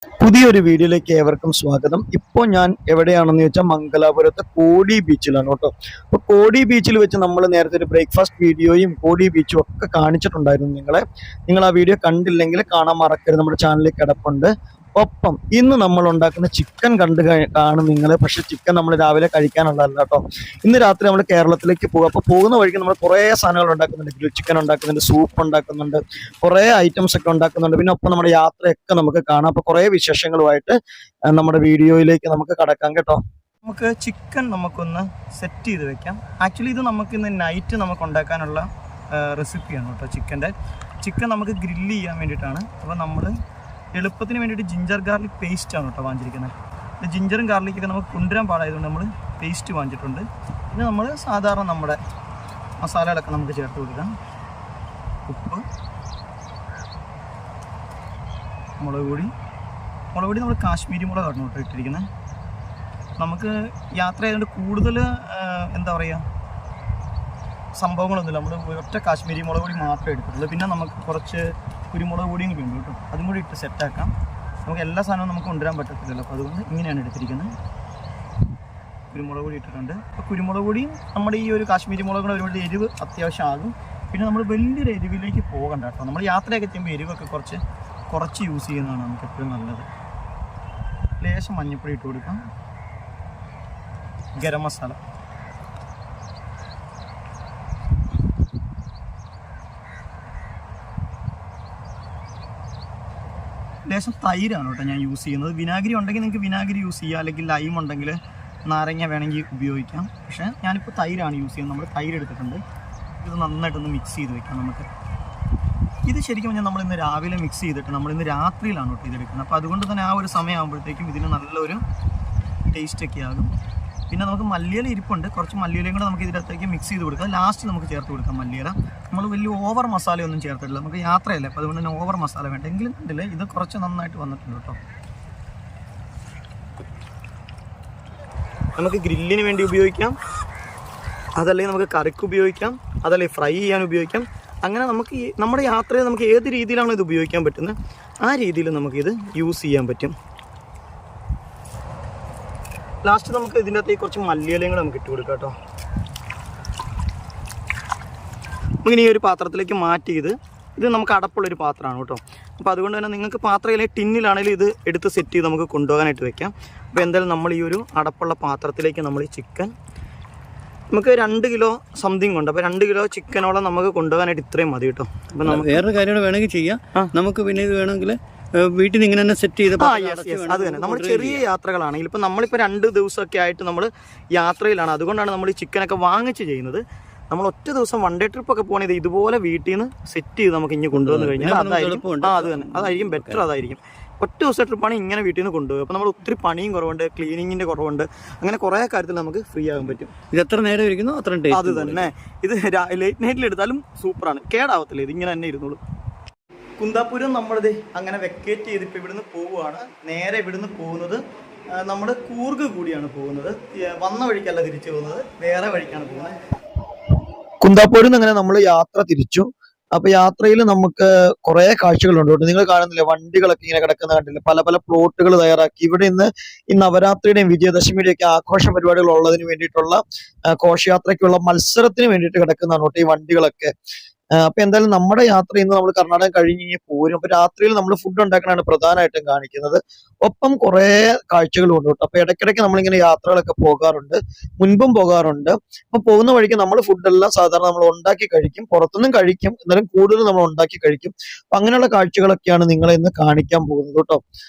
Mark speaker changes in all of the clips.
Speaker 1: പുതിയൊരു വീഡിയോയിലേക്ക് ഏവർക്കും സ്വാഗതം. ഇപ്പോൾ ഞാൻ എവിടെയാണെന്ന് ചോദിച്ചാൽ മംഗലാപുരത്തെ കോടി ബീച്ചിലാണ് കേട്ടോ. അപ്പോൾ കോടി ബീച്ചിൽ വെച്ച് നമ്മൾ നേരത്തെ ഒരു ബ്രേക്ക്ഫാസ്റ്റ് വീഡിയോയും കോടി ബീച്ചും ഒക്കെ കാണിച്ചിട്ടുണ്ടായിരുന്നു. നിങ്ങൾ ആ വീഡിയോ കണ്ടില്ലെങ്കിൽ കാണാൻ മറക്കരുത്, നമ്മുടെ ചാനലിൽ കിടപ്പുണ്ട്. ഒപ്പം ഇന്ന് നമ്മൾ ഉണ്ടാക്കുന്ന ചിക്കൻ കാണും നിങ്ങൾ. പക്ഷെ ചിക്കൻ നമ്മൾ രാവിലെ കഴിക്കാനുള്ളതല്ല കേട്ടോ. ഇന്ന് രാത്രി നമ്മൾ കേരളത്തിലേക്ക് പോകും. അപ്പോൾ പോകുന്ന വഴിക്ക് നമ്മൾ കുറേ സാധനങ്ങൾ ഉണ്ടാക്കുന്നുണ്ട്. ഗ്രിൽ ചിക്കൻ ഉണ്ടാക്കുന്നുണ്ട്, സൂപ്പ് ഉണ്ടാക്കുന്നുണ്ട്, കുറേ ഐറ്റംസ് ഒക്കെ ഉണ്ടാക്കുന്നുണ്ട്. പിന്നെ ഒപ്പം നമ്മുടെ യാത്രയൊക്കെ നമുക്ക് കാണാം. അപ്പോൾ കുറേ വിശേഷങ്ങളുമായിട്ട് നമ്മുടെ വീഡിയോയിലേക്ക് നമുക്ക് കടക്കാം കേട്ടോ. നമുക്ക് ചിക്കൻ നമുക്കൊന്ന് സെറ്റ് ചെയ്ത് വെക്കാം. ആക്ച്വലി ഇത് നമുക്ക് ഇന്ന് നൈറ്റ് നമുക്ക് ഉണ്ടാക്കാനുള്ള റെസിപ്പിയാണ് കേട്ടോ. ചിക്കൻ നമുക്ക് ഗ്രില്ല് ചെയ്യാൻ വേണ്ടിയിട്ടാണ്. അപ്പോൾ നമ്മൾ എളുപ്പത്തിന് വേണ്ടിയിട്ട് ജിഞ്ചർ ഗാർലിക് പേസ്റ്റാണ് കേട്ടോ വാങ്ങിച്ചിരിക്കുന്നത്. ജിഞ്ചറും ഗാർലിക്കൊക്കെ നമുക്ക് കൊണ്ടുവരാൻ പാടായതുകൊണ്ട് നമ്മൾ പേസ്റ്റ് വാങ്ങിച്ചിട്ടുണ്ട്. പിന്നെ നമ്മൾ സാധാരണ നമ്മുടെ മസാലകളൊക്കെ നമുക്ക് ചേർത്ത് കൊടുക്കാം. ഉപ്പ്, മുളക് പൊടി നമ്മൾ കാശ്മീരി മുളകാണ് കേട്ടോ ഇട്ടിരിക്കുന്നത്. നമുക്ക് യാത്ര ചെയ്തുകൊണ്ട് കൂടുതൽ എന്താ പറയുക സംഭവങ്ങളൊന്നുമില്ല. നമ്മൾ ഒറ്റ കാശ്മീരി മുളക് പൊടി മാത്രമേ എടുത്തിട്ടുള്ളൂ. പിന്നെ നമുക്ക് കുറച്ച് കുരുമുളക് പൊടിയും കൂടി ഉണ്ട് കേട്ടോ. അതും കൂടി ഇട്ട് സെറ്റാക്കാം. നമുക്ക് എല്ലാ സാധനവും നമുക്ക് കൊണ്ടുവരാൻ പറ്റത്തില്ലല്ലോ. അപ്പോൾ അതുകൊണ്ട് ഇങ്ങനെയാണ് എടുത്തിരിക്കുന്നത്. കുരുമുളക് പൊടി ഇട്ടിട്ടുണ്ട്. അപ്പോൾ കുരുമുളക് പൊടിയും നമ്മുടെ ഈ ഒരു കാശ്മീരി മുളക് കൂടെ ഒരുപാട് എരിവ് അത്യാവശ്യമാകും. പിന്നെ നമ്മൾ വലിയൊരു എരിവിലേക്ക് പോകണ്ട കേട്ടോ. നമ്മൾ യാത്രയൊക്കെ ചെയ്യുമ്പോൾ എരിവൊക്കെ കുറച്ച് യൂസ് ചെയ്യുന്നതാണ് നമുക്ക് എപ്പോഴും നല്ലത്. ലേശം മഞ്ഞൾപ്പൊടി ഇട്ട് കൊടുക്കാം. ഗരം മസാല, ലേശം തൈരാണ് കേട്ടോ ഞാൻ യൂസ് ചെയ്യുന്നത്. വിനാഗിരി ഉണ്ടെങ്കിൽ നിങ്ങൾക്ക് വിനാഗിരി യൂസ് ചെയ്യാം, അല്ലെങ്കിൽ ലൈം ഉണ്ടെങ്കിൽ നാരങ്ങ വേണമെങ്കിൽ ഉപയോഗിക്കാം. പക്ഷേ ഞാനിപ്പോൾ തൈരാണ് യൂസ് ചെയ്യുന്നത്. നമ്മൾ തൈര് എടുത്തിട്ടുണ്ട്. ഇത് നന്നായിട്ടൊന്ന് മിക്സ് ചെയ്ത് വെക്കാം നമുക്ക്. ഇത് ശരിക്കും പറഞ്ഞാൽ നമ്മൾ ഇന്ന് രാവിലെ മിക്സ് ചെയ്തിട്ട് നമ്മൾ ഇന്ന് രാത്രിയിലാണ് കേട്ടോ ഇതെടുക്കുന്നത്. അപ്പോൾ അതുകൊണ്ട് തന്നെ ആ ഒരു സമയമാകുമ്പോഴത്തേക്കും ഇതിന് നല്ലൊരു ടേസ്റ്റൊക്കെ ആകും. പിന്നെ നമുക്ക് മല്ലിയില ഇരിപ്പുണ്ട്. കുറച്ച് മല്ലിയിലയും കൂടെ നമുക്ക് ഇതിനകത്തേക്ക് മിക്സ് ചെയ്ത് കൊടുക്കാം. ലാസ്റ്റ് നമുക്ക് ചേർത്ത് കൊടുക്കാം മല്ലിയില. നമ്മൾ വലിയ ഓവർ മസാലയൊന്നും ചേർത്തിട്ടില്ല. നമുക്ക് യാത്രയല്ലേ, അപ്പോൾ അതുകൊണ്ട് തന്നെ ഓവർ മസാല വേണ്ട. എങ്കിലും കണ്ടില്ലേ ഇത് കുറച്ച് നന്നായിട്ട് വന്നിട്ടുണ്ട് കേട്ടോ. നമുക്ക് ഗ്രില്ലിന് വേണ്ടി ഉപയോഗിക്കാം, അതല്ലെങ്കിൽ നമുക്ക് കറിക്ക് ഉപയോഗിക്കാം, അതല്ലെങ്കിൽ ഫ്രൈ ചെയ്യാൻ ഉപയോഗിക്കാം. അങ്ങനെ നമുക്ക് നമ്മുടെ യാത്രയിൽ നമുക്ക് ഏത് രീതിയിലാണോ ഇത് ഉപയോഗിക്കാൻ പറ്റുന്നത് ആ രീതിയിൽ നമുക്കിത് യൂസ് ചെയ്യാൻ പറ്റും. ലാസ്റ്റ് നമുക്ക് ഇതിൻ്റെ അകത്തേക്ക് കുറച്ച് മല്ലിയിലയും കൂടെ നമുക്ക് ഇട്ട് കൊടുക്കാം കേട്ടോ. നമുക്കിനി ഈ ഒരു പാത്രത്തിലേക്ക് മാറ്റി ഇത് നമുക്ക് അടപ്പുള്ളൊരു പാത്രമാണ് കേട്ടോ. അപ്പോൾ അതുകൊണ്ട് തന്നെ നിങ്ങൾക്ക് പാത്രയിലെ ടിന്നിലാണെങ്കിലും ഇത് എടുത്ത് സെറ്റ് ചെയ്ത് നമുക്ക് കൊണ്ടുപോകാനായിട്ട് വെക്കാം. അപ്പോൾ എന്തായാലും നമ്മൾ ഈ ഒരു അടപ്പുള്ള പാത്രത്തിലേക്ക് നമ്മൾ ഈ ചിക്കൻ നമുക്ക് 2 കിലോ സംതിങ് ഉണ്ട്. അപ്പോൾ 2 കിലോ ചിക്കനോളം നമുക്ക് കൊണ്ടുപോകാനായിട്ട് ഇത്രയും മതി കേട്ടോ. അപ്പോൾ നമുക്ക് വേറൊരു കാര്യം വേണമെങ്കിൽ ചെയ്യാം. നമുക്ക് പിന്നെ ഇത് വേണമെങ്കിൽ വീട്ടിൽ നിന്ന് ഇങ്ങനെ തന്നെ സെറ്റ് ചെയ്ത് അത് തന്നെ. നമ്മൾ ചെറിയ യാത്രകളാണെങ്കിൽ ഇപ്പം നമ്മളിപ്പോൾ 2 ദിവസമൊക്കെ ആയിട്ട് നമ്മൾ യാത്രയിലാണ്. അതുകൊണ്ടാണ് നമ്മൾ ഈ ചിക്കനൊക്കെ വാങ്ങിച്ച് ചെയ്യുന്നത്. നമ്മൾ ഒറ്റ ദിവസം വൺ ഡേ ട്രിപ്പൊക്കെ പോകണത് ഇതുപോലെ വീട്ടിൽ നിന്ന് സെറ്റ് ചെയ്ത് നമുക്ക് ഇനി കൊണ്ടുവന്ന് കഴിഞ്ഞാൽ അത് തന്നെ അതായിരിക്കും ബെറ്റർ. അതായിരിക്കും ഒറ്റ ദിവസം ട്രിപ്പാണ് ഇങ്ങനെ വീട്ടിൽ നിന്ന് കൊണ്ടുപോകും. അപ്പോൾ നമ്മൾ ഒത്തിരി പണിയും കുറവുണ്ട്, ക്ലീനിങ്ങിൻ്റെ കുറവുണ്ട്, അങ്ങനെ കുറേ കാര്യത്തിൽ നമുക്ക് ഫ്രീ ആകാൻ പറ്റും. ഇത് എത്ര നേരം ഇരിക്കുന്നു അത്ര അത് തന്നെ. ഇത് ലേറ്റ് നൈറ്റിൽ എടുത്താലും സൂപ്പറാണ്, കേടാവത്തില്ല. ഇത് ഇങ്ങനെ തന്നെ ഇരുന്നോളൂ. കുന്താപുരം നമ്മളിത് അങ്ങനെ വെക്കേറ്റ് ചെയ്തിപ്പോൾ ഇവിടുന്ന് പോവുകയാണ്. നേരെ ഇവിടുന്ന് പോകുന്നത് നമ്മൾ കൂർഗ് കൂടിയാണ് പോകുന്നത്. വന്ന വഴിക്കല്ല തിരിച്ചു പോകുന്നത്, വേറെ വഴിക്കാണ് പോകുന്നത്. കുന്താപുരം അങ്ങനെ നമ്മൾ യാത്ര തിരിച്ചു. അപ്പൊ യാത്രയിൽ നമുക്ക് കുറെ കാഴ്ചകളുണ്ട് കേട്ടോ. നിങ്ങൾ കാണുന്നില്ലേ വണ്ടികളൊക്കെ ഇങ്ങനെ കിടക്കുന്ന കണ്ടില്ലേ, പല പല പ്ലോട്ടുകൾ തയ്യാറാക്കി. ഇവിടെ ഇന്ന് ഈ നവരാത്രിയുടെയും വിജയദശമിയുടെയും ഒക്കെ ആഘോഷ പരിപാടികൾ ഉള്ളതിന് വേണ്ടിയിട്ടുള്ള ഘോഷയാത്രയ്ക്കുള്ള മത്സരത്തിന് വേണ്ടിയിട്ട് കിടക്കുന്നതാണ് കേട്ടോ ഈ വണ്ടികളൊക്കെ. അപ്പൊ എന്തായാലും നമ്മുടെ യാത്ര ഇന്ന് നമ്മൾ കർണാടക കഴിഞ്ഞ് പോരും. അപ്പൊ രാത്രിയിൽ നമ്മൾ ഫുഡ് ഉണ്ടാക്കാനാണ് പ്രധാനമായിട്ടും കാണിക്കുന്നത്. ഒപ്പം കുറെ കാഴ്ചകളുണ്ട് കേട്ടോ. അപ്പൊ ഇടയ്ക്കിടയ്ക്ക് നമ്മളിങ്ങനെ യാത്രകളൊക്കെ പോകാറുണ്ട്, മുൻപും പോകാറുണ്ട്. അപ്പൊ പോകുന്ന വഴിക്ക് നമ്മൾ ഫുഡെല്ലാം സാധാരണ നമ്മൾ ഉണ്ടാക്കി കഴിക്കും, പുറത്തുനിന്നും കഴിക്കും, എന്നാലും കൂടുതൽ നമ്മൾ ഉണ്ടാക്കി കഴിക്കും. അപ്പൊ അങ്ങനെയുള്ള കാഴ്ചകളൊക്കെയാണ് നിങ്ങളെ ഇന്ന് കാണിക്കാൻ പോകുന്നത് കേട്ടോ.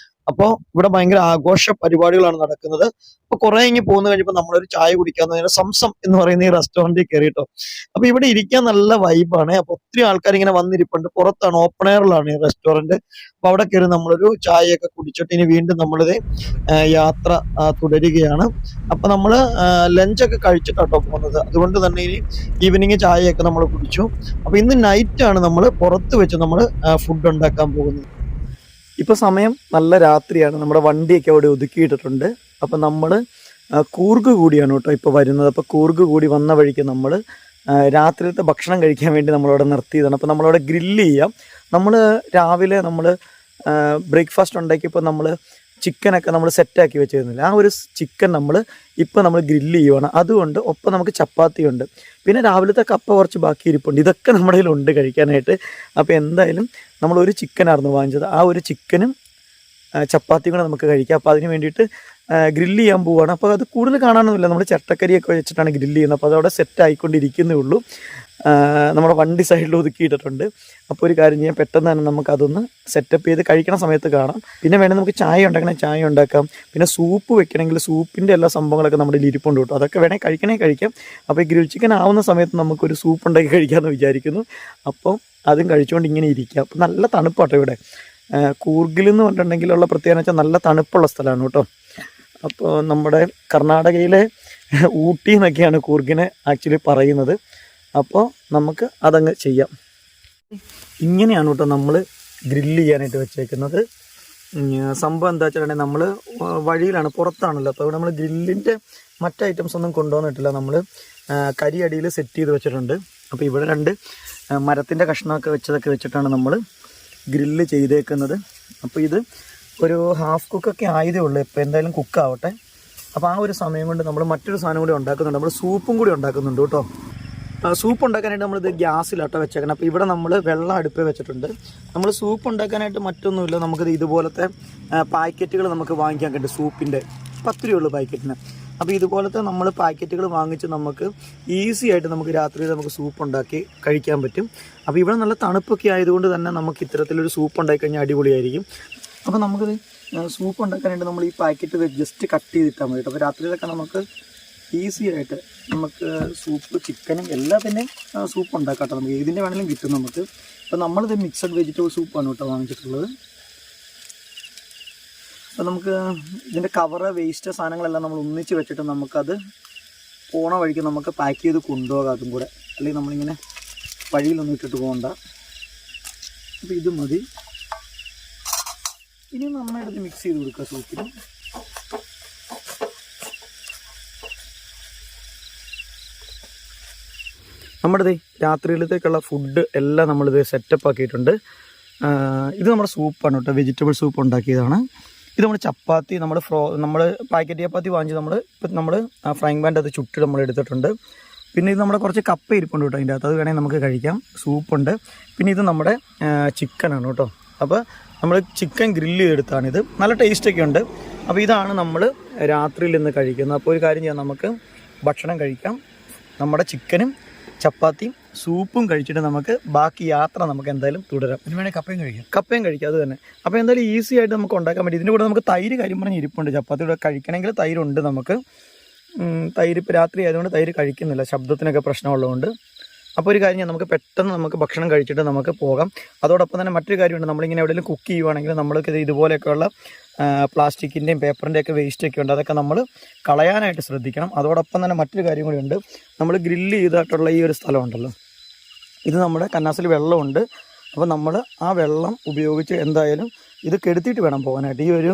Speaker 1: അപ്പോൾ ഇവിടെ ഭയങ്കര ആഘോഷ പരിപാടികളാണ് നടക്കുന്നത്. അപ്പൊ കുറെ ഇങ്ങനെ പോകുന്ന കഴിഞ്ഞപ്പോൾ നമ്മളൊരു ചായ കുടിക്കാന്ന് സംസം എന്ന് പറയുന്ന ഈ റെസ്റ്റോറന്റിൽ കയറിട്ടോ. അപ്പൊ ഇവിടെ ഇരിക്കാൻ നല്ല വൈബാണ്. അപ്പൊ ഒത്തിരി ആൾക്കാർ ഇങ്ങനെ വന്നിരിപ്പുണ്ട്. പുറത്താണ്, ഓപ്പൺ എയറിലാണ് ഈ റെസ്റ്റോറന്റ്. അപ്പൊ അവിടെ കയറി നമ്മളൊരു ചായയൊക്കെ കുടിച്ചിട്ട് ഇനി വീണ്ടും നമ്മളിത് യാത്ര തുടരുകയാണ്. അപ്പൊ നമ്മള് ലഞ്ചൊക്കെ കഴിച്ചിട്ടാട്ടോ പോകുന്നത്. അതുകൊണ്ട് തന്നെ ഇനി ഈവനിങ് ചായയൊക്കെ നമ്മൾ കുടിച്ചു. അപ്പൊ ഇന്ന് നൈറ്റാണ് നമ്മൾ പുറത്ത് വെച്ച് നമ്മൾ ഫുഡ് ഉണ്ടാക്കാൻ പോകുന്നത്. ഇപ്പൊ സമയം നല്ല രാത്രിയാണ്. നമ്മുടെ വണ്ടിയൊക്കെ അവിടെ ഒതുക്കിയിട്ടിട്ടുണ്ട്. അപ്പൊ നമ്മൾ കൂർഗ് കൂടിയാണ് കേട്ടോ ഇപ്പൊ വരുന്നത്. അപ്പൊ കൂർഗ് കൂടി വന്ന വഴിക്ക് നമ്മൾ രാത്രിയിലത്തെ ഭക്ഷണം കഴിക്കാൻ വേണ്ടി നമ്മളവിടെ നിർത്തിയതാണ്. അപ്പോൾ നമ്മളവിടെ ഗ്രില്ല് ചെയ്യാം. നമ്മൾ രാവിലെ നമ്മൾ ബ്രേക്ക്ഫാസ്റ്റ് ഉണ്ടാക്കിയപ്പോൾ നമ്മൾ ചിക്കനൊക്കെ നമ്മൾ സെറ്റാക്കി വെച്ചിരുന്നില്ല, ആ ഒരു ചിക്കൻ ഇപ്പോൾ നമ്മൾ ഗ്രില്ല് ചെയ്യുവാണ്. അതുകൊണ്ട് ഒപ്പം നമുക്ക് ചപ്പാത്തിയുണ്ട്, പിന്നെ രാവിലത്തെ കപ്പ കുറച്ച് ബാക്കി ഇരിപ്പുണ്ട്. ഇതൊക്കെ നമ്മുടെ കയ്യിലുണ്ട് കഴിക്കാനായിട്ട്. അപ്പോൾ എന്തായാലും നമ്മളൊരു ചിക്കനായിരുന്നു വാങ്ങിച്ചത്, ആ ഒരു ചിക്കനും ചപ്പാത്തിയും കൂടെ നമുക്ക് കഴിക്കാം. അപ്പോൾ അതിന് വേണ്ടിയിട്ട് ഗ്രില്ല് ചെയ്യാൻ പോവുകയാണ്. അപ്പോൾ അത് കൂടുതൽ കാണാനൊന്നുമില്ല, നമ്മൾ ചട്ടക്കരിയൊക്കെ വെച്ചിട്ടാണ് ഗ്രില്ല് ചെയ്യുന്നത്. അപ്പോൾ അതവിടെ സെറ്റ് ആയിക്കൊണ്ടിരിക്കുന്നേ ഉള്ളൂ. നമ്മുടെ വണ്ടി സൈഡിൽ ഒതുക്കിയിട്ടിട്ടുണ്ട്. അപ്പോൾ ഒരു കാര്യം ചെയ്യാം, പെട്ടെന്ന് തന്നെ നമുക്കതൊന്ന് സെറ്റപ്പ് ചെയ്ത് കഴിക്കണ സമയത്ത് കാണാം. പിന്നെ വേണമെങ്കിൽ നമുക്ക് ചായ ഉണ്ടാക്കണമെങ്കിൽ ചായ ഉണ്ടാക്കാം, പിന്നെ സൂപ്പ് വെക്കണമെങ്കിൽ സൂപ്പിൻ്റെ എല്ലാ സംഭവങ്ങളൊക്കെ നമ്മുടെ ഇരിപ്പുണ്ട് കേട്ടോ. അതൊക്കെ വേണമെങ്കിൽ കഴിക്കാം. അപ്പോൾ ഈ ഗ്രിൽ ചിക്കൻ ആവുന്ന സമയത്ത് നമുക്കൊരു സൂപ്പ് ഉണ്ടാക്കി കഴിക്കാമെന്ന് വിചാരിക്കുന്നു. അപ്പോൾ അതും കഴിച്ചുകൊണ്ട് ഇങ്ങനെ ഇരിക്കാം. അപ്പോൾ നല്ല തണുപ്പാട്ടോ ഇവിടെ. കൂർഗിൽ എന്ന് പറഞ്ഞിട്ടുണ്ടെങ്കിലുള്ള പ്രത്യേകത വെച്ചാൽ നല്ല തണുപ്പുള്ള സ്ഥലമാണ് കേട്ടോ. അപ്പോൾ നമ്മുടെ കർണാടകയിലെ ഊട്ടി എന്നൊക്കെയാണ് കൂർഗിനെ ആക്ച്വലി പറയുന്നത്. അപ്പോൾ നമുക്ക് അതങ്ങ് ചെയ്യാം. ഇങ്ങനെയാണ് കേട്ടോ നമ്മൾ ഗ്രില്ല് ചെയ്യാനായിട്ട് വെച്ചേക്കുന്നത്. സംഭവം എന്താ വെച്ചിട്ടുണ്ടെങ്കിൽ നമ്മൾ വഴിയിലാണ്, പുറത്താണല്ലോ. അപ്പോൾ ഇവിടെ നമ്മൾ ഗ്രില്ലിൻ്റെ മറ്റ് ഐറ്റംസ് ഒന്നും കൊണ്ടുവന്നിട്ടില്ല. നമ്മൾ കരി അടിയിൽ സെറ്റ് ചെയ്ത് വെച്ചിട്ടുണ്ട്. അപ്പോൾ ഇവിടെ 2 മരത്തിൻ്റെ കഷ്ണമൊക്കെ വെച്ചിട്ടാണ് നമ്മൾ ഗ്രില്ല് ചെയ്തേക്കുന്നത്. അപ്പോൾ ഇത് ഒരു ഹാഫ് കുക്കൊക്കെ ആയതേ ഉള്ളൂ, ഇപ്പോൾ എന്തായാലും കുക്കാവട്ടെ. അപ്പോൾ ആ ഒരു സമയം കൊണ്ട് നമ്മൾ മറ്റൊരു സാധനം കൂടി ഉണ്ടാക്കുന്നുണ്ട്, നമ്മൾ സൂപ്പും കൂടി ഉണ്ടാക്കുന്നുണ്ട് കേട്ടോ. സൂപ്പ് ഉണ്ടാക്കാനായിട്ട് നമ്മളിത് ഗ്യാസിലാട്ടോ വെച്ചേക്കണം. അപ്പോൾ ഇവിടെ നമ്മൾ വെള്ളം അടുപ്പിൽ വെച്ചിട്ടുണ്ട്. നമ്മൾ സൂപ്പ് ഉണ്ടാക്കാനായിട്ട് മറ്റൊന്നുമില്ല, നമുക്കിത് ഇതുപോലത്തെ പാക്കറ്റുകൾ നമുക്ക് വാങ്ങിക്കാൻ കിട്ടും. സൂപ്പിൻ്റെ 10 രൂപയുള്ളൂ പാക്കറ്റിന്. അപ്പോൾ ഇതുപോലത്തെ നമ്മൾ പാക്കറ്റുകൾ വാങ്ങിച്ച് നമുക്ക് ഈസി ആയിട്ട് നമുക്ക് രാത്രിയിൽ നമുക്ക് സൂപ്പ് ഉണ്ടാക്കി കഴിക്കാൻ പറ്റും. അപ്പോൾ ഇവിടെ നല്ല തണുപ്പൊക്കെ ആയതുകൊണ്ട് തന്നെ നമുക്ക് ഇത്തരത്തിലൊരു സൂപ്പ് ഉണ്ടാക്കി കഴിഞ്ഞാൽ അടിപൊളിയായിരിക്കും. അപ്പോൾ നമുക്കിത് സൂപ്പ് ഉണ്ടാക്കാനായിട്ട് നമ്മൾ ഈ പാക്കറ്റ് ജസ്റ്റ് കട്ട് ചെയ്തിട്ടാൽ മതി. അപ്പോൾ രാത്രിയിലൊക്കെ നമുക്ക് ഈസി ആയിട്ട് നമുക്ക് സൂപ്പ്, ചിക്കനും എല്ലാത്തിൻ്റെയും സൂപ്പ് ഉണ്ടാക്കാം കേട്ടോ. നമുക്ക് ഏതിൻ്റെ വേണമെങ്കിലും കിട്ടും നമുക്ക്. അപ്പോൾ നമ്മളിത് മിക്സഡ് വെജിറ്റബിൾ സൂപ്പാണ് കേട്ടോ വാങ്ങിച്ചിട്ടുള്ളത്. അപ്പോൾ നമുക്ക് ഇതിൻ്റെ കവറ്, വേസ്റ്റ് സാധനങ്ങളെല്ലാം നമ്മൾ ഒന്നിച്ച് വെച്ചിട്ട് നമുക്കത് പോണ വഴിക്ക് നമുക്ക് പാക്ക് ചെയ്ത് കൊണ്ടുപോകാം. അതും കൂടെ അല്ലെങ്കിൽ നമ്മളിങ്ങനെ വഴിയിലൊന്നും ഇട്ടിട്ട് പോകണ്ട. അപ്പോൾ ഇത് മതി. ഇനി നന്നായിട്ട് മിക്സ് ചെയ്ത് കൊടുക്കുക സൂപ്പിന്. നമ്മുടെ രാത്രിയിലത്തേക്കുള്ള ഫുഡ് എല്ലാം നമ്മളിത് സെറ്റപ്പ് ആക്കിയിട്ടുണ്ട്. ഇത് നമ്മുടെ സൂപ്പാണ് കേട്ടോ, വെജിറ്റബിൾ സൂപ്പ് ഉണ്ടാക്കിയതാണ്. ഇത് നമ്മൾ ചപ്പാത്തി, നമ്മൾ പാക്കറ്റ് ചപ്പാത്തി വാങ്ങിച്ച് നമ്മൾ ഫ്രൈങ് പാൻ്റെ അത് ചുട്ട് നമ്മൾ എടുത്തിട്ടുണ്ട്. പിന്നെ ഇത് നമ്മുടെ കുറച്ച് കപ്പ ഇരിപ്പുണ്ട് കേട്ടോ അതിൻ്റെ അകത്ത്, അത് വേണമെങ്കിൽ നമുക്ക് കഴിക്കാം. സൂപ്പുണ്ട്. പിന്നെ ഇത് നമ്മുടെ ചിക്കനാണ് കേട്ടോ. അപ്പോൾ നമ്മൾ ചിക്കൻ ഗ്രില്ല് ചെയ്തെടുത്താണിത്, നല്ല ടേസ്റ്റൊക്കെ ഉണ്ട്. അപ്പോൾ ഇതാണ് നമ്മൾ രാത്രിയിൽ നിന്ന് കഴിക്കുന്നത്. അപ്പോൾ ഒരു കാര്യം ചെയ്യാം, നമുക്ക് ഭക്ഷണം കഴിക്കാം. നമ്മുടെ ചിക്കനും ചപ്പാത്തിയും സൂപ്പും കഴിച്ചിട്ട് നമുക്ക് ബാക്കി യാത്ര നമുക്ക് എന്തായാലും തുടരാം.
Speaker 2: പിന്നെ വേണമെങ്കിൽ കപ്പയും കഴിക്കാം,
Speaker 1: അത് തന്നെ. അപ്പോൾ എന്തായാലും ഈസി ആയിട്ട് നമുക്ക് ഉണ്ടാക്കാൻ പറ്റും. ഇതിൻ്റെ കൂടെ നമുക്ക് തൈര് കാര്യം പറഞ്ഞ് ഇരിപ്പുണ്ട്. ചപ്പാത്തിയുടെ കഴിക്കണമെങ്കിൽ തൈരുണ്ട് നമുക്ക്. തൈര് ഇപ്പോൾ രാത്രി ആയതുകൊണ്ട് തൈര് കഴിക്കുന്നില്ല, ശബ്ദത്തിനൊക്കെ പ്രശ്നമുള്ളതുകൊണ്ട്. അപ്പോൾ ഒരു കാര്യം നമുക്ക് പെട്ടെന്ന് നമുക്ക് ഭക്ഷണം കഴിച്ചിട്ട് നമുക്ക് പോകാം. അതോടൊപ്പം തന്നെ മറ്റൊരു കാര്യമുണ്ട്, നമ്മളിങ്ങനെ എവിടെയെങ്കിലും കുക്ക് ചെയ്യുവാണെങ്കിൽ നമ്മൾക്ക് ഇതുപോലെയൊക്കെയുള്ള പ്ലാസ്റ്റിക്കിൻ്റെയും പേപ്പറിൻ്റെയൊക്കെ വേസ്റ്റൊക്കെ ഉണ്ട്, അതൊക്കെ നമ്മൾ കളയാനായിട്ട് ശ്രദ്ധിക്കണം. അതോടൊപ്പം തന്നെ മറ്റൊരു കാര്യം കൂടി ഉണ്ട്, നമ്മൾ ഗ്രില്ല് ചെയ്തിട്ടുള്ള ഈ ഒരു സ്ഥലമുണ്ടല്ലോ, ഇത് നമ്മുടെ കന്നാസിൽ വെള്ളമുണ്ട്. അപ്പോൾ നമ്മൾ ആ വെള്ളം ഉപയോഗിച്ച് എന്തായാലും ഇത് കെടുത്തിയിട്ട് വേണം പോകാനായിട്ട്. ഈ ഒരു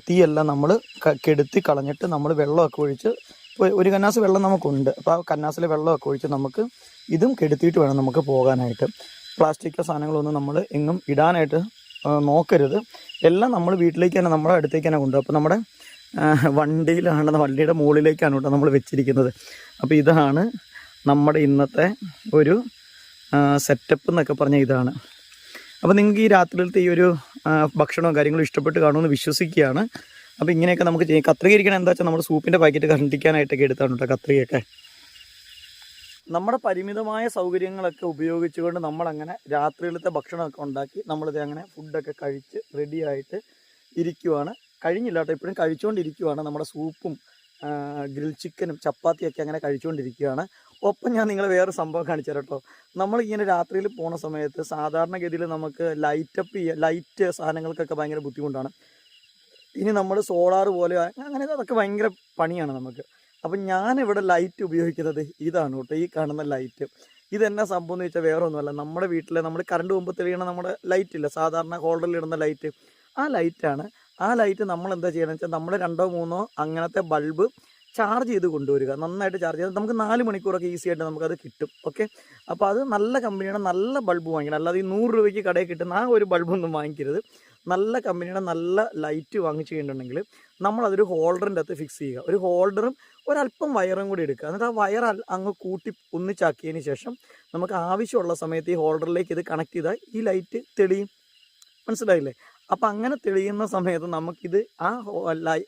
Speaker 1: തീയെല്ലാം നമ്മൾ കെടുത്തി കളഞ്ഞിട്ട് നമ്മൾ വെള്ളമൊക്കെ ഒഴിച്ച്, ഒരു കന്നാസ് വെള്ളം നമുക്കുണ്ട്, അപ്പോൾ ആ കന്നാസിലെ വെള്ളമൊക്കെ ഒഴിച്ച് നമുക്ക് ഇതും കെടുത്തിയിട്ട് വേണം നമുക്ക് പോകാനായിട്ട്. പ്ലാസ്റ്റിക് സാധനങ്ങളൊന്നും നമ്മൾ എങ്ങും ഇടാനായിട്ട് നോക്കരുത്. എല്ലാം നമ്മൾ വീട്ടിലേക്ക് തന്നെ, നമ്മുടെ അടുത്തേക്ക് തന്നെ കൊണ്ടുപോകും. അപ്പോൾ നമ്മുടെ വണ്ടിയുടെ മുകളിലേക്കാണ് കേട്ടോ നമ്മൾ വെച്ചിരിക്കുന്നത്. അപ്പോൾ ഇതാണ് നമ്മുടെ ഇന്നത്തെ ഒരു സെറ്റപ്പ് എന്നൊക്കെ പറഞ്ഞാൽ ഇതാണ്. അപ്പോൾ നിങ്ങൾക്ക് ഈ രാത്രിയിലത്തെ ഈ ഒരു ഭക്ഷണവും കാര്യങ്ങളും ഇഷ്ടപ്പെട്ട് കാണുമെന്ന് വിശ്വസിക്കുകയാണ്. അപ്പോൾ ഇങ്ങനെയൊക്കെ നമുക്ക് ചെയ്യാം. കത്രിക ഇരിക്കണം എന്താ വെച്ചാൽ നമ്മുടെ സൂപ്പിൻ്റെ പാക്കറ്റ് കണ്ടിക്കാനായിട്ടൊക്കെ എടുത്താണ് കേട്ടോ കത്രികയൊക്കെ. നമ്മുടെ പരിമിതമായ സൗകര്യങ്ങളൊക്കെ ഉപയോഗിച്ചുകൊണ്ട് നമ്മളങ്ങനെ രാത്രിയിലത്തെ ഭക്ഷണമൊക്കെ ഉണ്ടാക്കി നമ്മളിത് അങ്ങനെ ഫുഡൊക്കെ കഴിച്ച് റെഡിയായിട്ട് ഇരിക്കുവാണ്. കഴിഞ്ഞില്ല കേട്ടോ, ഇപ്പോഴും കഴിച്ചുകൊണ്ടിരിക്കുവാണ്. നമ്മുടെ സൂപ്പും ഗ്രിൽ ചിക്കനും ചപ്പാത്തിയൊക്കെ അങ്ങനെ കഴിച്ചുകൊണ്ടിരിക്കുകയാണ്. ഒപ്പം ഞാൻ നിങ്ങളെ വേറെ സംഭവം കാണിച്ചു തരാം കേട്ടോ. നമ്മളിങ്ങനെ രാത്രിയിൽ പോണ സമയത്ത് സാധാരണഗതിയിൽ നമുക്ക് ലൈറ്റ് സാധനങ്ങൾക്കൊക്കെ ഭയങ്കര ബുദ്ധിമുട്ടാണ്. ഇനി നമ്മൾ സോളാർ പോലെ അങ്ങനെ അതൊക്കെ ഭയങ്കര പണിയാണ് നമുക്ക്. അപ്പം ഞാനിവിടെ ലൈറ്റ് ഉപയോഗിക്കുന്നത് ഇതാണ് കേട്ടോ, ഈ കാണുന്ന ലൈറ്റ്. ഇതെന്നാ സംഭവം എന്ന് വെച്ചാൽ വേറെ ഒന്നുമല്ല, നമ്മുടെ വീട്ടിൽ നമ്മൾ കറണ്ട് പോകുമ്പോൾ തെളിയണ നമ്മുടെ ലൈറ്റ് ഇല്ല, സാധാരണ ഹോൾഡറിൽ ഇടുന്ന ലൈറ്റ്, ആ ലൈറ്റാണ്. ആ ലൈറ്റ് നമ്മൾ എന്താ ചെയ്യണമെന്ന് വെച്ചാൽ നമ്മൾ 2 or 3 അങ്ങനത്തെ ബൾബ് ചാർജ് ചെയ്ത് കൊണ്ടുവരിക, നന്നായിട്ട് ചാർജ് ചെയ്ത് നമുക്ക് 4 മണിക്കൂറൊക്കെ ഈസി ആയിട്ട് നമുക്കത് കിട്ടും. ഓക്കെ, അപ്പോൾ അത് നല്ല കമ്പനിയാണ്, നല്ല ബൾബ് വാങ്ങിക്കണം. അല്ലാതെ ഈ 100 രൂപയ്ക്ക് കടയിൽ കിട്ടുന്ന ആ ഒരു ബൾബൊന്നും വാങ്ങിക്കരുത്. നല്ല കമ്പനിയുടെ നല്ല ലൈറ്റ് വാങ്ങിച്ചു കഴിഞ്ഞിട്ടുണ്ടെങ്കിൽ നമ്മളതൊരു ഹോൾഡറിൻ്റെ അകത്ത് ഫിക്സ് ചെയ്യുക. ഒരു ഹോൾഡറും ഒരല്പം വയറും കൂടി എടുക്കുക. എന്നിട്ട് ആ വയർ അങ്ങ് കൂട്ടി ഒന്നിച്ചാക്കിയതിന് ശേഷം നമുക്ക് ആവശ്യമുള്ള സമയത്ത് ഈ ഹോൾഡറിലേക്ക് ഇത് കണക്ട് ചെയ്താൽ ഈ ലൈറ്റ് തെളിയും. മനസ്സിലായില്ലേ? അപ്പം അങ്ങനെ തെളിയുന്ന സമയത്ത് നമുക്കിത്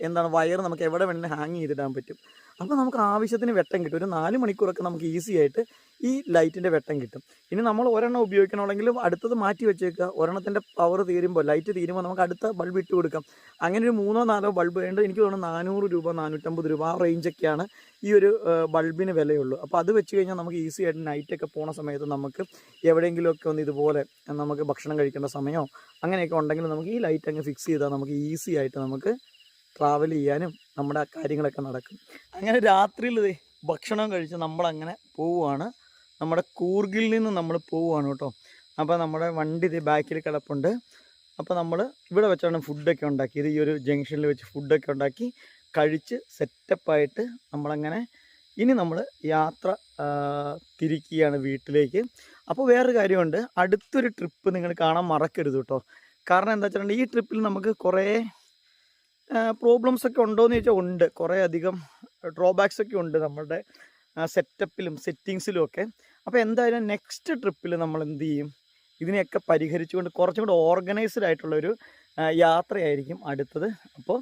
Speaker 1: എന്താണ് വയർ നമുക്ക് എവിടെ വേണമെങ്കിലും ഹാങ് ചെയ്തിടാൻ പറ്റും. അപ്പോൾ നമുക്ക് ആവശ്യത്തിന് വെട്ടം കിട്ടും. ഒരു 4 മണിക്കൂറൊക്കെ നമുക്ക് ഈസി ആയിട്ട് ഈ ലൈറ്റിൻ്റെ വെട്ടം കിട്ടും. ഇനി നമ്മൾ ഒരെണ്ണം ഉപയോഗിക്കണമെങ്കിൽ അടുത്തത് മാറ്റി വെച്ചേക്കുക. ഒരെണ്ണത്തിൻ്റെ പവർ തീരുമ്പോൾ ലൈറ്റ് തീരുമ്പോൾ നമുക്ക് അടുത്ത ബൾബ് ഇട്ട് കൊടുക്കാം. അങ്ങനെ ഒരു 3-4 ബൾബ് വേണ്ട. എനിക്ക് തോന്നുന്നു 400 രൂപ 450 രൂപ ആ റേഞ്ചൊക്കെയാണ് ഈ ഒരു ബൾബിന് വിലയുള്ളൂ. അപ്പോൾ അത് വെച്ച് കഴിഞ്ഞാൽ നമുക്ക് ഈസി ആയിട്ട് നൈറ്റൊക്കെ പോണ സമയത്ത് നമുക്ക് എവിടെയെങ്കിലുമൊക്കെ ഒന്ന് ഇതുപോലെ നമുക്ക് ഭക്ഷണം കഴിക്കേണ്ട സമയമോ അങ്ങനെയൊക്കെ ഉണ്ടെങ്കിൽ നമുക്ക് ഈ ലൈറ്റ് അങ്ങ് ഫിക്സ് ചെയ്താൽ നമുക്ക് ഈസി ആയിട്ട് നമുക്ക് ട്രാവൽ ചെയ്യാനും നമ്മുടെ കാര്യങ്ങളൊക്കെ നടക്കും. അങ്ങനെ രാത്രിയിൽ ഭക്ഷണം കഴിച്ച് നമ്മളങ്ങനെ പോവുകയാണ്. നമ്മുടെ കൂർഗിൽ നിന്ന് നമ്മൾ പോവുകയാണ് കേട്ടോ. അപ്പോൾ നമ്മുടെ വണ്ടി ബാക്കിൽ കിടപ്പുണ്ട്. അപ്പോൾ നമ്മൾ ഇവിടെ വെച്ചാണ് ഫുഡൊക്കെ ഉണ്ടാക്കിയത്. ഈ ഒരു ജംഗ്ഷനിൽ വെച്ച് ഫുഡൊക്കെ ഉണ്ടാക്കി കഴിച്ച് സെറ്റപ്പായിട്ട് നമ്മളങ്ങനെ ഇനി നമ്മൾ യാത്ര തിരിക്കുകയാണ് വീട്ടിലേക്ക്. അപ്പോൾ വേറൊരു കാര്യമുണ്ട്, അടുത്തൊരു ട്രിപ്പ് നിങ്ങൾ കാണാൻ മറക്കരുത് കേട്ടോ. കാരണം എന്താ വെച്ചിട്ടുണ്ടെങ്കിൽ ഈ ട്രിപ്പിൽ നമുക്ക് കുറേ പ്രോബ്ലംസൊക്കെ ഉണ്ടോയെന്ന് ചോദിച്ചാൽ ഉണ്ട്. കുറേ അധികം ഡ്രോബാക്സ് ഒക്കെ ഉണ്ട് നമ്മളുടെ സെറ്റപ്പിലും സെറ്റിങ്സിലും ഒക്കെ. അപ്പോൾ എന്തായാലും നെക്സ്റ്റ് ട്രിപ്പിൽ നമ്മൾ എന്ത് ചെയ്യും, ഇതിനെയൊക്കെ പരിഹരിച്ചുകൊണ്ട് കുറച്ചും കൂടി ഓർഗനൈസ്ഡ് ആയിട്ടുള്ളൊരു യാത്രയായിരിക്കും അടുത്തത്. അപ്പോൾ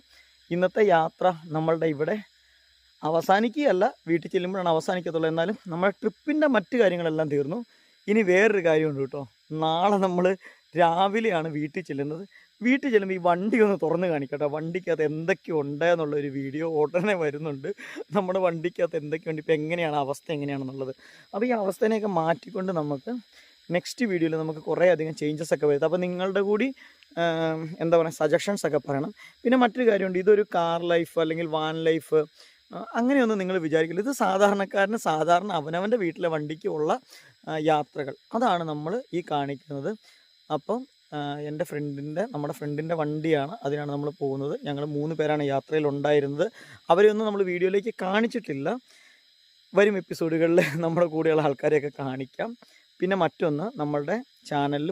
Speaker 1: ഇന്നത്തെ യാത്ര നമ്മളുടെ ഇവിടെ അവസാനിക്കുകയല്ല, വീട്ടിൽ ചെല്ലുമ്പോഴാണ് അവസാനിക്കത്തുള്ളൂ. എന്നാലും നമ്മുടെ ട്രിപ്പിൻ്റെ മറ്റു കാര്യങ്ങളെല്ലാം തീർന്നു. ഇനി വേറൊരു കാര്യമുണ്ട് കേട്ടോ. നാളെ നമ്മൾ രാവിലെയാണ് വീട്ടിൽ ചെല്ലുന്നത്. വീട്ടിൽ ചെല്ലുമ്പോൾ ഈ വണ്ടി ഒന്ന് തുറന്ന് കാണിക്കട്ടോ. വണ്ടിക്കകത്ത് എന്തൊക്കെയുണ്ട് എന്നുള്ളൊരു വീഡിയോ ഉടനെ വരുന്നുണ്ട്. നമ്മുടെ വണ്ടിക്കകത്ത് എന്തൊക്കെയുണ്ട്, ഇപ്പോൾ എങ്ങനെയാണ് അവസ്ഥ എങ്ങനെയാണെന്നുള്ളത്. അപ്പോൾ ഈ അവസ്ഥേനെയൊക്കെ മാറ്റിക്കൊണ്ട് നമുക്ക് നെക്സ്റ്റ് വീഡിയോയിൽ നമുക്ക് കുറേ അധികം ചേഞ്ചസ് ഒക്കെ വരുത്തും. അപ്പോൾ നിങ്ങളുടെ കൂടി എന്താ പറയുക സജഷൻസ് ഒക്കെ പറയണം. പിന്നെ മറ്റൊരു കാര്യമുണ്ട്, ഇതൊരു കാർ ലൈഫ് അല്ലെങ്കിൽ വാൻ ലൈഫ് അങ്ങനെയൊന്നും നിങ്ങൾ വിചാരിക്കില്ല. ഇത് സാധാരണക്കാരന് സാധാരണ അവനവൻ്റെ വീട്ടിലെ വണ്ടിക്ക് ഉള്ള യാത്രകൾ അതാണ് നമ്മൾ ഈ കാണിക്കുന്നത്. അപ്പം നമ്മുടെ ഫ്രണ്ടിൻ്റെ വണ്ടിയാണ്, അതിനാണ് നമ്മൾ പോകുന്നത്. ഞങ്ങൾ 3 പേരാണ് യാത്രയിൽ ഉണ്ടായിരുന്നത്. അവരെയൊന്നും നമ്മൾ വീഡിയോയിലേക്ക് കാണിച്ചിട്ടില്ല. വരും എപ്പിസോഡുകളിൽ നമ്മുടെ കൂടെയുള്ള ആൾക്കാരെയൊക്കെ കാണിക്കാം. പിന്നെ മറ്റൊന്ന്, നമ്മളുടെ ചാനലിൽ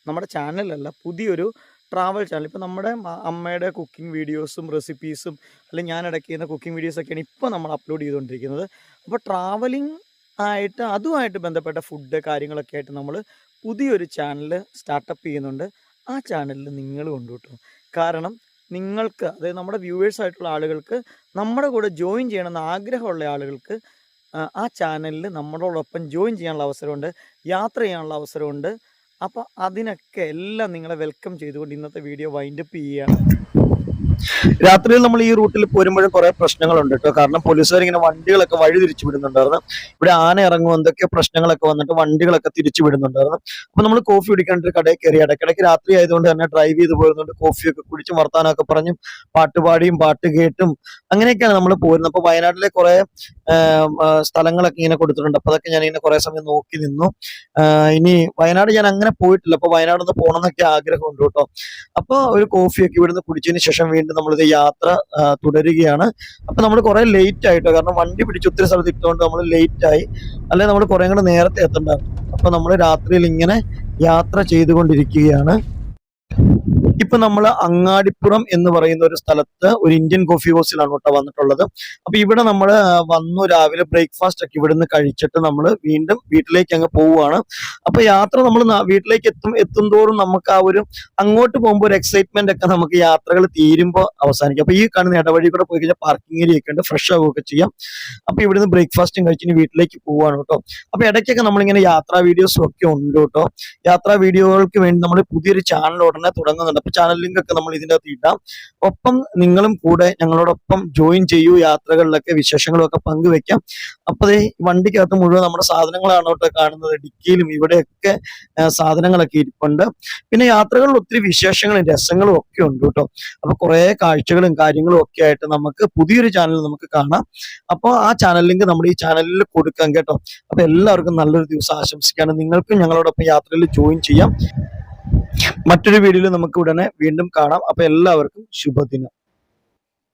Speaker 1: നമ്മുടെ ചാനലല്ല പുതിയൊരു ട്രാവൽ ചാനൽ. ഇപ്പോൾ നമ്മുടെ അമ്മയുടെ കുക്കിംഗ് വീഡിയോസും റെസിപ്പീസും അല്ലെങ്കിൽ ഞാൻ ഇടയ്ക്ക് ചെയ്യുന്ന കുക്കിംഗ് വീഡിയോസൊക്കെയാണ് ഇപ്പോൾ നമ്മൾ അപ്ലോഡ് ചെയ്തുകൊണ്ടിരിക്കുന്നത്. അപ്പോൾ ട്രാവലിംഗ് ആയിട്ട് അതുമായിട്ട് ബന്ധപ്പെട്ട ഫുഡ് കാര്യങ്ങളൊക്കെ ആയിട്ട് നമ്മൾ പുതിയൊരു ചാനൽ സ്റ്റാർട്ടപ്പ് ചെയ്യുന്നുണ്ട്. ആ ചാനലിൽ നിങ്ങൾ കൊണ്ടുവിട്ടു. കാരണം നിങ്ങൾക്ക്, അതായത് നമ്മുടെ വ്യൂവേഴ്സ് ആയിട്ടുള്ള ആളുകൾക്ക് നമ്മുടെ കൂടെ ജോയിൻ ചെയ്യണമെന്ന് ആഗ്രഹമുള്ള ആളുകൾക്ക് ആ ചാനലിൽ നമ്മളോടൊപ്പം ജോയിൻ ചെയ്യാനുള്ള അവസരമുണ്ട്, യാത്ര ചെയ്യാനുള്ള അവസരമുണ്ട്. അപ്പോൾ അതിനൊക്കെ എല്ലാം നിങ്ങളെ വെൽക്കം ചെയ്തുകൊണ്ട് ഇന്നത്തെ വീഡിയോ വൈൻഡപ്പ് ചെയ്യുകയാണ്. രാത്രിയിൽ നമ്മൾ ഈ റൂട്ടിൽ പോരുമ്പോഴും കുറെ പ്രശ്നങ്ങളുണ്ട് കേട്ടോ. കാരണം പോലീസുകാർ ഇങ്ങനെ വണ്ടികളൊക്കെ വഴി തിരിച്ചു വിടുന്നുണ്ടായിരുന്നു. ഇവിടെ ആന ഇറങ്ങും എന്തൊക്കെ പ്രശ്നങ്ങളൊക്കെ വന്നിട്ട് വണ്ടികളൊക്കെ തിരിച്ചു വിടുന്നുണ്ടായിരുന്നു. അപ്പൊ നമ്മൾ കോഫി കുടിക്കാണ്ട് ഒരു കടയിൽ കയറി. ഇടയ്ക്കിടയ്ക്ക് രാത്രി ആയതുകൊണ്ട് തന്നെ ഡ്രൈവ് ചെയ്ത് പോരുന്നുണ്ട്. കോഫിയൊക്കെ കുടിച്ചും വർത്താനമൊക്കെ പറഞ്ഞും പാട്ടുപാടിയും പാട്ട് കേട്ടും അങ്ങനെയൊക്കെയാണ് നമ്മൾ പോരുന്നത്. അപ്പൊ വയനാട്ടിലെ കുറെ സ്ഥലങ്ങളൊക്കെ ഇങ്ങനെ കൊടുത്തിട്ടുണ്ട്. അപ്പൊ അതൊക്കെ ഞാൻ ഇങ്ങനെ കുറെ സമയം നോക്കി നിന്നു. ഇനി വയനാട് ഞാൻ അങ്ങനെ പോയിട്ടില്ല. അപ്പൊ വയനാട് ഒന്ന് പോകണം എന്നൊക്കെ ആഗ്രഹമുണ്ട് കേട്ടോ. അപ്പൊ ഒരു കോഫിയൊക്കെ ഇവിടുന്ന് കുടിച്ചതിന് ശേഷം വീണ്ടും നമ്മളിത് യാത്ര തുടരുകയാണ്. അപ്പൊ നമ്മൾ കുറെ ലേറ്റ് ആയിട്ടോ, കാരണം വണ്ടി പിടിച്ച് ഒത്തിരി സ്ഥലത്ത് ഇട്ടുകൊണ്ട് നമ്മൾ ലേറ്റ് ആയി. അല്ലെങ്കിൽ നമ്മൾ കുറെ കൂടെ നേരത്തെ എത്തണ്ടായിരുന്നു. അപ്പൊ നമ്മൾ രാത്രിയിൽ ഇങ്ങനെ യാത്ര ചെയ്തുകൊണ്ടിരിക്കുകയാണ്. ഇപ്പൊ നമ്മൾ അങ്ങാടിപ്പുറം എന്ന് പറയുന്ന ഒരു സ്ഥലത്ത് ഒരു ഇന്ത്യൻ കോഫി ഹൗസിലാണ് കേട്ടോ വന്നിട്ടുള്ളത്. അപ്പൊ ഇവിടെ നമ്മൾ വന്നു, രാവിലെ ബ്രേക്ക്ഫാസ്റ്റ് ഒക്കെ ഇവിടുന്ന് കഴിച്ചിട്ട് നമ്മൾ വീണ്ടും വീട്ടിലേക്ക് അങ്ങ് പോവുകയാണ്. അപ്പൊ യാത്ര നമ്മൾ വീട്ടിലേക്ക് എത്തും തോറും നമുക്ക് ആ ഒരു അങ്ങോട്ട് പോകുമ്പോൾ ഒരു എക്സൈറ്റ്മെന്റ് ഒക്കെ നമുക്ക് യാത്രകൾ തീരുമ്പോൾ അവസാനിക്കും. അപ്പൊ ഈ കാണുന്ന ഇടവഴി കൂടെ പോയി കഴിഞ്ഞാൽ പാർക്കിംഗ് ഏരിയ ഒക്കെ ഉണ്ട്, ഫ്രഷ് ആവുകയൊക്കെ ചെയ്യാം. അപ്പൊ ഇവിടുന്ന് ബ്രേക്ക്ഫാസ്റ്റും കഴിച്ചിട്ട് വീട്ടിലേക്ക് പോവാണ് കേട്ടോ. അപ്പൊ ഇടയ്ക്കൊക്കെ നമ്മളിങ്ങനെ യാത്രാ വീഡിയോസും ഒക്കെ ഉണ്ട് കേട്ടോ. യാത്രാ വീഡിയോകൾക്ക് വേണ്ടി നമ്മൾ പുതിയൊരു ചാനൽ ഉടനെ തുടങ്ങുന്നുണ്ട്. അപ്പൊ ചാനൽ ലിങ്ക് ഒക്കെ നമ്മൾ ഇതിൻ്റെ അകത്ത് ഇടാം. ഒപ്പം നിങ്ങളും കൂടെ ഞങ്ങളോടൊപ്പം ജോയിൻ ചെയ്യൂ. യാത്രകളിലൊക്കെ വിശേഷങ്ങളും ഒക്കെ പങ്കുവെക്കാം. അപ്പൊ ഈ വണ്ടിക്കകത്ത് മുഴുവൻ നമ്മുടെ സാധനങ്ങളാണ് കേട്ടോ കാണുന്നത്. ഡിക്കിയിലും ഇവിടെയൊക്കെ സാധനങ്ങളൊക്കെ ഇരിപ്പുണ്ട്. പിന്നെ യാത്രകളിൽ ഒത്തിരി വിശേഷങ്ങളും രസങ്ങളും ഒക്കെ ഉണ്ട് കേട്ടോ. അപ്പൊ കുറെ കാഴ്ചകളും കാര്യങ്ങളും ഒക്കെ ആയിട്ട് നമുക്ക് പുതിയൊരു ചാനൽ നമുക്ക് കാണാം. അപ്പോൾ ആ ചാനൽ ലിങ്ക് നമ്മുടെ ഈ ചാനലിൽ കൊടുക്കാം കേട്ടോ. അപ്പൊ എല്ലാവർക്കും നല്ലൊരു ദിവസം ആശംസിക്കുകയാണ്. നിങ്ങൾക്കും ഞങ്ങളോടൊപ്പം യാത്രയിൽ ജോയിൻ ചെയ്യാം. മറ്റൊരു വീഡിയോയിൽ നമുക്ക് ഉടനെ വീണ്ടും കാണാം. അപ്പൊ എല്ലാവർക്കും ശുഭദിനം.